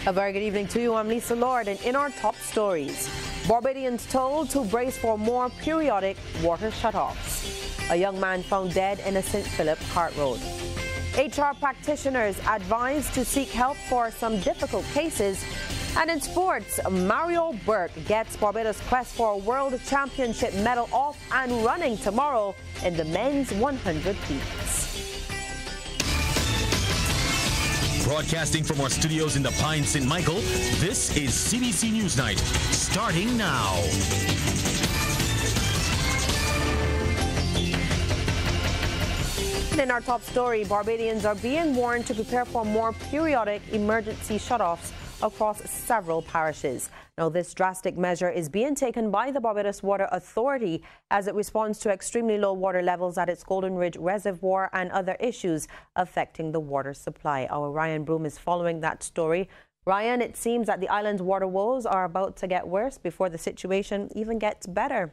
A very good evening to you. I'm Lisa Lord, and in our top stories, Barbadians told to brace for more periodic water shutoffs. A young man found dead in a St. Philip Cart Road. HR practitioners advised to seek help for some difficult cases. And in sports, Mario Burke gets Barbados' quest for a World Championship medal off and running tomorrow in the men's 100 heats. Broadcasting from our studios in the Pine St. Michael, this is CBC Newsnight, starting now. In our top story, Barbadians are being warned to prepare for more periodic emergency shutoffs across several parishes. Now, this drastic measure is being taken by the Barbados Water Authority as it responds to extremely low water levels at its Golden Ridge Reservoir and other issues affecting the water supply. Our Ryan Broom is following that story. Ryan, it seems that the island's water woes are about to get worse before the situation even gets better.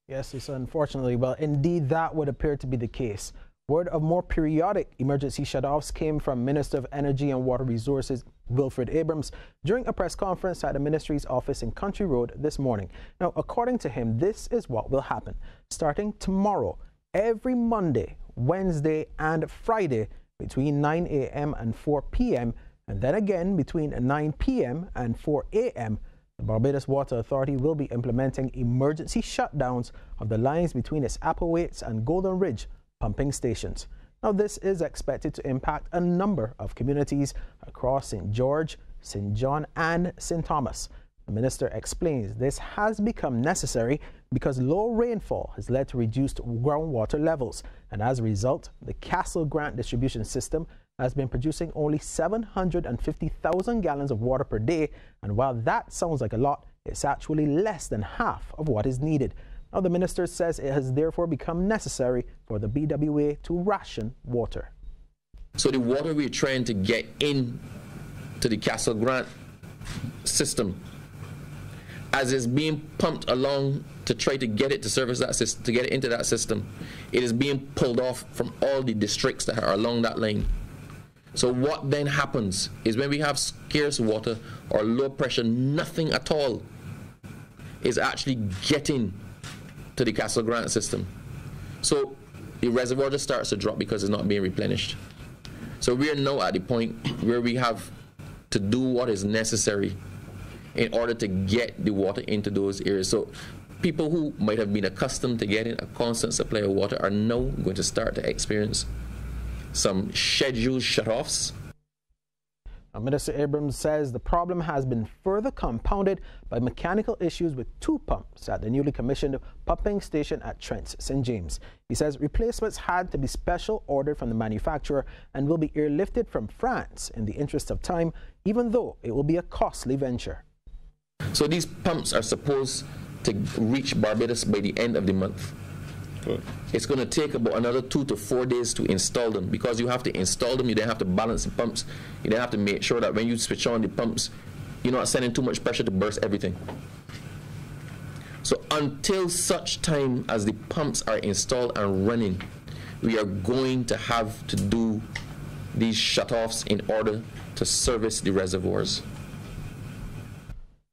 Yes, it's unfortunately, well, indeed that would appear to be the case. Word of more periodic emergency shutoffs came from Minister of Energy and Water Resources Wilfred Abrams during a press conference at the ministry's office in Country Road this morning. Now, according to him, this is what will happen. Starting tomorrow, every Monday, Wednesday and Friday between 9 a.m. and 4 p.m. and then again between 9 p.m. and 4 a.m. the Barbados Water Authority will be implementing emergency shutdowns of the lines between its Applewaits and Golden Ridge pumping stations. Now, this is expected to impact a number of communities across St. George, St. John and St. Thomas. The minister explains this has become necessary because low rainfall has led to reduced groundwater levels, and as a result, the Castle Grant distribution system has been producing only 750,000 gallons of water per day, and while that sounds like a lot, it's actually less than half of what is needed. Now, the minister says it has therefore become necessary for the BWA to ration water. So the water we're trying to get in to the Castle Grant system, as it's being pumped along to try to get it to service that system, to get it into that system, it is being pulled off from all the districts that are along that line. So what then happens is when we have scarce water or low pressure, nothing at all is actually getting to the Castle Grant system. So the reservoir just starts to drop because it's not being replenished. So we are now at the point where we have to do what is necessary in order to get the water into those areas. So people who might have been accustomed to getting a constant supply of water are now going to start to experience some scheduled shutoffs. Minister Abrams says the problem has been further compounded by mechanical issues with two pumps at the newly commissioned pumping station at Trent St. James. He says replacements had to be special ordered from the manufacturer and will be airlifted from France in the interest of time, even though it will be a costly venture. So these pumps are supposed to reach Barbados by the end of the month. It's going to take about another 2 to 4 days to install them, because you have to install them, you then have to balance the pumps, you then have to make sure that when you switch on the pumps, you're not sending too much pressure to burst everything. So until such time as the pumps are installed and running, we are going to have to do these shutoffs in order to service the reservoirs.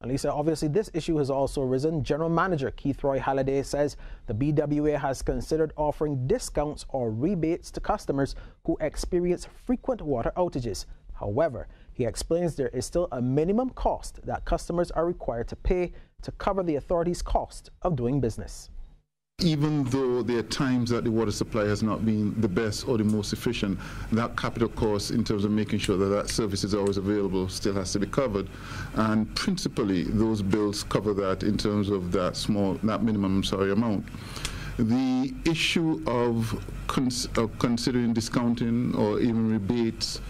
And Lisa, obviously this issue has also arisen. General Manager Keith Roy Halliday says the BWA has considered offering discounts or rebates to customers who experience frequent water outages. However, he explains there is still a minimum cost that customers are required to pay to cover the authority's cost of doing business. Even though there are times that the water supply has not been the best or the most efficient, that capital cost in terms of making sure that that service is always available still has to be covered. And principally, those bills cover that in terms of that minimum amount. The issue of considering discounting or even rebates,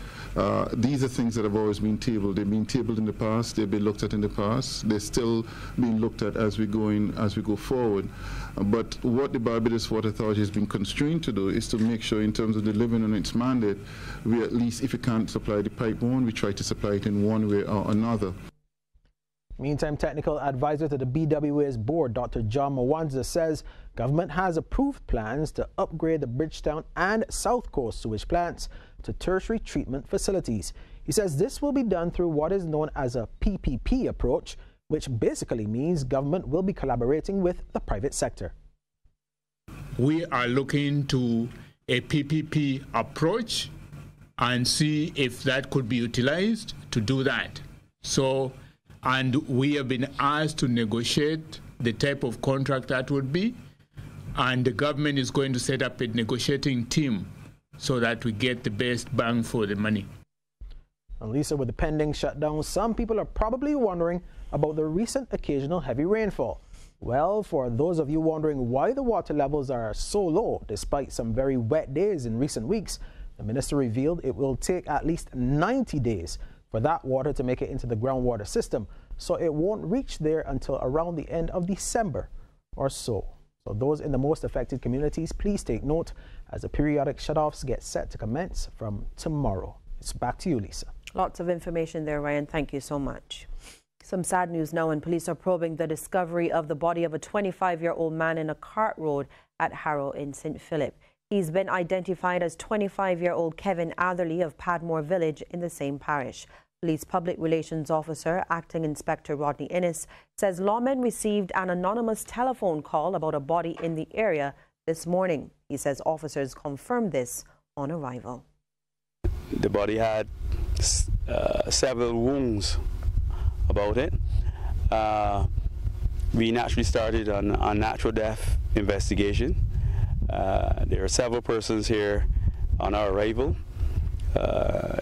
these are things that have always been tabled. They've been tabled in the past. They've been looked at in the past. They're still being looked at as we go forward. But what the Barbados Water Authority has been constrained to do is to make sure, in terms of delivering on its mandate, we at least, if we can't supply the pipe one, we try to supply it in one way or another. Meantime, technical advisor to the BWA's board, Dr. John Mwanza, says government has approved plans to upgrade the Bridgetown and South Coast sewage plants to tertiary treatment facilities. He says this will be done through what is known as a PPP approach, which basically means government will be collaborating with the private sector. We are looking to a PPP approach and see if that could be utilized to do that. So, and we have been asked to negotiate the type of contract that would be, and the government is going to set up a negotiating team so that we get the best bang for the money. And Lisa, with the pending shutdown, some people are probably wondering about the recent occasional heavy rainfall. Well, for those of you wondering why the water levels are so low despite some very wet days in recent weeks, the minister revealed it will take at least 90 days for that water to make it into the groundwater system, so it won't reach there until around the end of December or so. So those in the most affected communities, please take note as the periodic shutoffs get set to commence from tomorrow. It's back to you, Lisa. Lots of information there, Ryan. Thank you so much. Some sad news now, and police are probing the discovery of the body of a 25-year-old man in a cart road at Harrow in St. Philip. He's been identified as 25-year-old Kevin Atherley of Padmore Village in the same parish. Police Public Relations Officer, Acting Inspector Rodney Innes, says lawmen received an anonymous telephone call about a body in the area this morning. He says officers confirmed this on arrival. The body had several wounds about it. We naturally started a natural death investigation. There are several persons here on our arrival,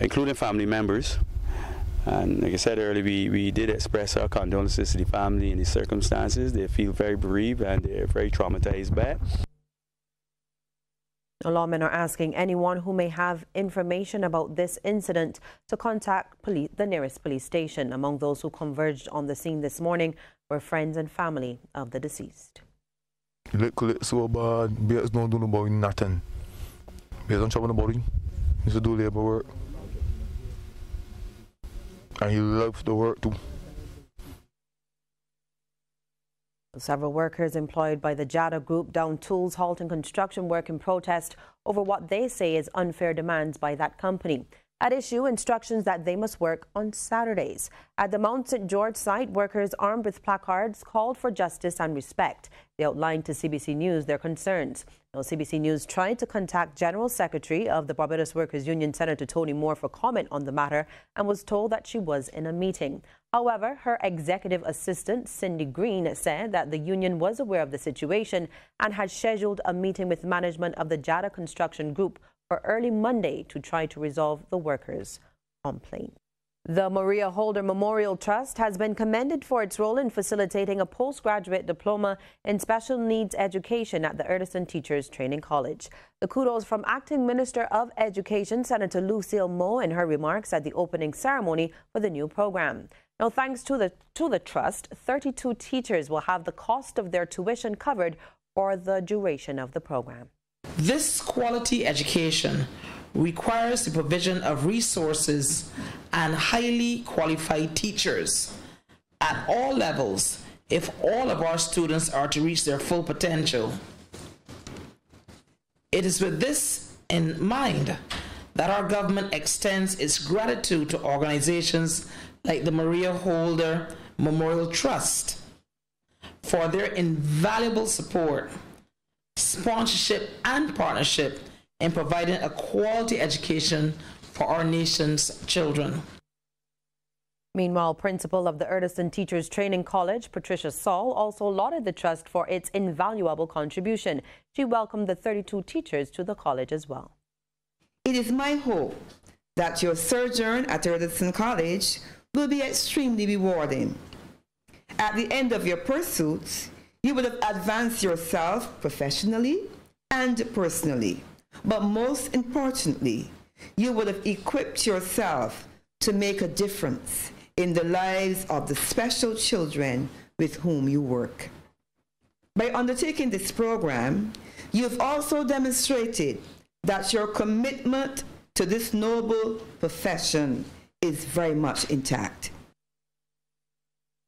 including family members. And like I said earlier, we did express our condolences to the family in these circumstances. They feel very bereaved and they're very traumatized by it. Lawmen are asking anyone who may have information about this incident to contact the nearest police station. Among those who converged on the scene this morning were friends and family of the deceased. Look so bad, Bears don't do about nothing. Bears don't trouble nobody. He used to do labor work. And he loves the work too. Several workers employed by the JADA Group downed tools, halting construction work in protest over what they say is unfair demands by that company. At issue, instructions that they must work on Saturdays. At the Mount St. George site, workers armed with placards called for justice and respect. They outlined to CBC News their concerns. Now, CBC News tried to contact General Secretary of the Barbados Workers Union, Senator Tony Moore, for comment on the matter and was told that she was in a meeting. However, her executive assistant, Cindy Green, said that the union was aware of the situation and had scheduled a meeting with management of the JADA Construction Group for early Monday to try to resolve the workers' complaint. The Maria Holder Memorial Trust has been commended for its role in facilitating a postgraduate diploma in special needs education at the Urdason Teachers Training College. The kudos from Acting Minister of Education, Senator Lucille Moe, in her remarks at the opening ceremony for the new program. Now, thanks to the trust, 32 teachers will have the cost of their tuition covered for the duration of the program. This quality education requires the provision of resources and highly qualified teachers at all levels if all of our students are to reach their full potential. It is with this in mind that our government extends its gratitude to organizations like the Maria Holder Memorial Trust for their invaluable support, sponsorship, and partnership in providing a quality education for our nation's children. Meanwhile, principal of the Urdason Teachers Training College, Patricia Saul, also lauded the trust for its invaluable contribution. She welcomed the 32 teachers to the college as well. It is my hope that your sojourn at Urdason College will be extremely rewarding. At the end of your pursuits, you would have advanced yourself professionally and personally, but most importantly, you would have equipped yourself to make a difference in the lives of the special children with whom you work. By undertaking this program, you have also demonstrated that your commitment to this noble profession is very much intact.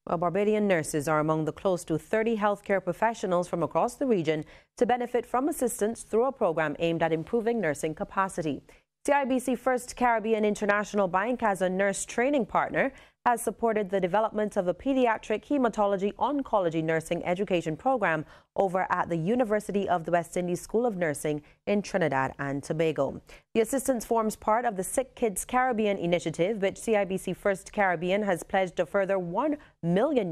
Well, Barbadian nurses are among the close to 30 healthcare professionals from across the region to benefit from assistance through a program aimed at improving nursing capacity. CIBC First Caribbean International Bank, as a nurse training partner, has supported the development of a pediatric hematology oncology nursing education program over at the University of the West Indies School of Nursing in Trinidad and Tobago. The assistance forms part of the Sick Kids Caribbean initiative, which CIBC First Caribbean has pledged a further $1 million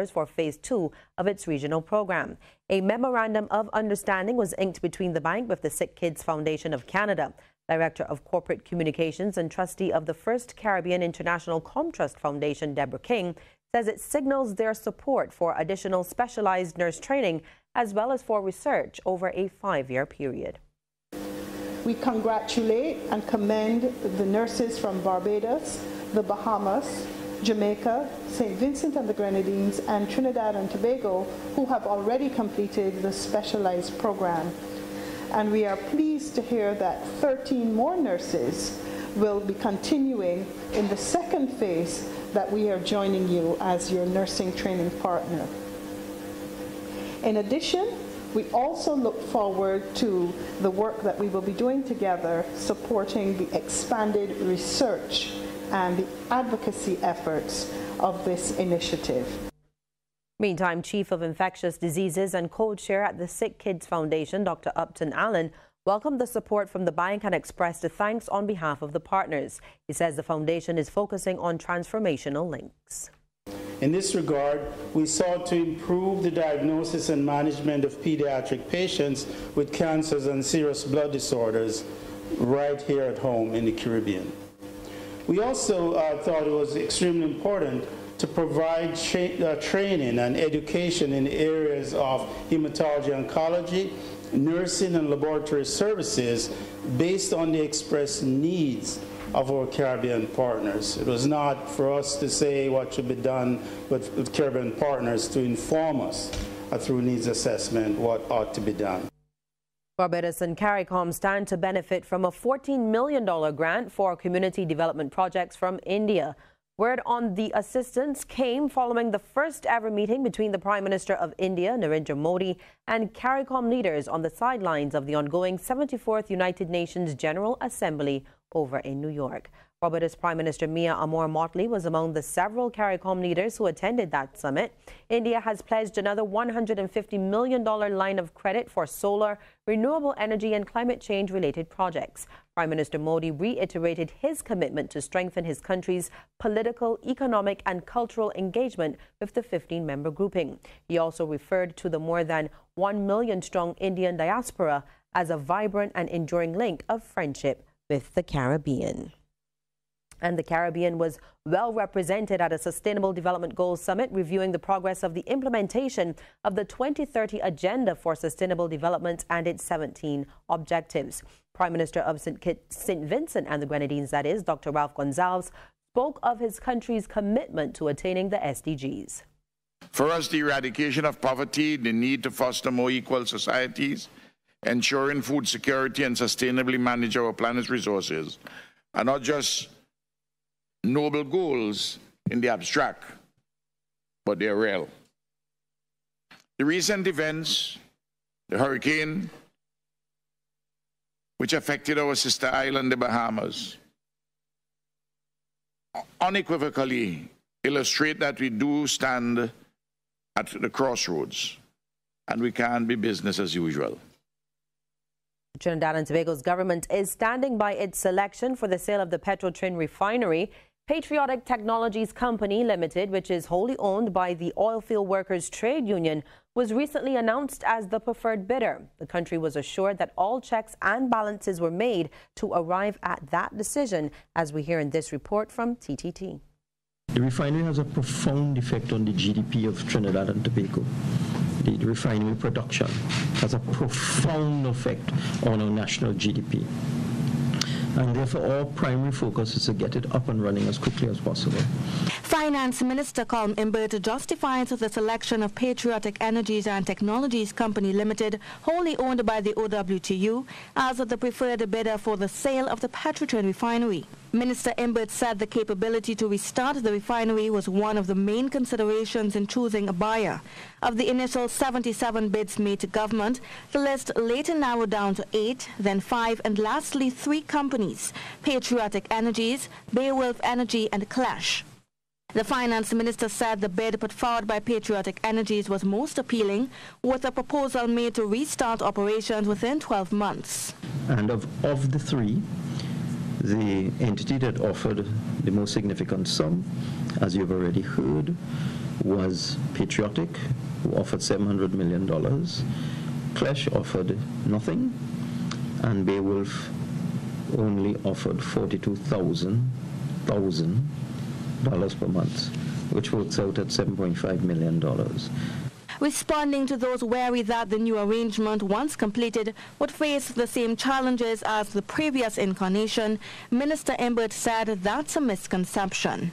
for Phase 2 of its regional program. A memorandum of understanding was inked between the bank with the Sick Kids Foundation of Canada. Director of Corporate Communications and trustee of the First Caribbean International Comtrust Foundation, Deborah King, says it signals their support for additional specialized nurse training as well as for research over a 5-year period. We congratulate and commend the nurses from Barbados, the Bahamas, Jamaica, St. Vincent and the Grenadines, and Trinidad and Tobago, who have already completed the specialized program. And we are pleased to hear that 13 more nurses will be continuing in the second phase that we are joining you as your nursing training partner. In addition, we also look forward to the work that we will be doing together supporting the expanded research and the advocacy efforts of this initiative. Meantime, Chief of Infectious Diseases and co-chair at the Sick Kids Foundation, Dr. Upton Allen, welcomed the support from the bank and expressed thanks on behalf of the partners. He says the foundation is focusing on transformational links. In this regard, we sought to improve the diagnosis and management of pediatric patients with cancers and serious blood disorders right here at home in the Caribbean. We also thought it was extremely important to provide training and education in areas of hematology oncology, nursing and laboratory services based on the expressed needs of our Caribbean partners. It was not for us to say what should be done, but with Caribbean partners to inform us through needs assessment what ought to be done. Barbados and CARICOM stand to benefit from a $14 million grant for community development projects from India. Word on the assistance came following the first ever meeting between the Prime Minister of India, Narendra Modi, and CARICOM leaders on the sidelines of the ongoing 74th United Nations General Assembly over in New York. Barbados Prime Minister Mia Amor Motley was among the several CARICOM leaders who attended that summit. India has pledged another $150 million line of credit for solar, renewable energy and climate change related projects. Prime Minister Modi reiterated his commitment to strengthen his country's political, economic and cultural engagement with the 15-member grouping. He also referred to the more than 1 million strong Indian diaspora as a vibrant and enduring link of friendship with the Caribbean. And the Caribbean was well represented at a Sustainable Development Goals Summit, reviewing the progress of the implementation of the 2030 Agenda for Sustainable Development and its 17 objectives. Prime Minister of St. Vincent and the Grenadines, that is, Dr. Ralph Gonsalves, spoke of his country's commitment to attaining the SDGs. For us, the eradication of poverty, the need to foster more equal societies, ensuring food security and sustainably manage our planet's resources are not just noble goals in the abstract, but they're real. The recent events, the hurricane, which affected our sister island, the Bahamas, unequivocally illustrate that we do stand at the crossroads and we can't be business as usual. Trinidad and Tobago's government is standing by its selection for the sale of the Petrotrin refinery. Patriotic Technologies Company Limited, which is wholly owned by the Oilfield Workers Trade Union, was recently announced as the preferred bidder. The country was assured that all checks and balances were made to arrive at that decision, as we hear in this report from TTT. The refinery has a profound effect on the GDP of Trinidad and Tobago. The refinery production has a profound effect on our national GDP. And therefore, our primary focus is to get it up and running as quickly as possible. Finance Minister Colm Imbert justifies the selection of Patriotic Energies and Technologies Company Limited, wholly owned by the OWTU, as the preferred bidder for the sale of the Petrotrin refinery. Minister Imbert said the capability to restart the refinery was one of the main considerations in choosing a buyer. Of the initial 77 bids made to government, the list later narrowed down to 8, then 5, and lastly 3 companies: Patriotic Energies, Beowulf Energy, and Clash. The finance minister said the bid put forward by Patriotic Energies was most appealing, with a proposal made to restart operations within 12 months. And of the 3, the entity that offered the most significant sum, as you've already heard, was Patriotic, who offered $700 million. Clash offered nothing, and Beowulf only offered $42,000 per month, which works out at $7.5 million. Responding to those wary that the new arrangement, once completed, would face the same challenges as the previous incarnation, Minister Imbert said that's a misconception.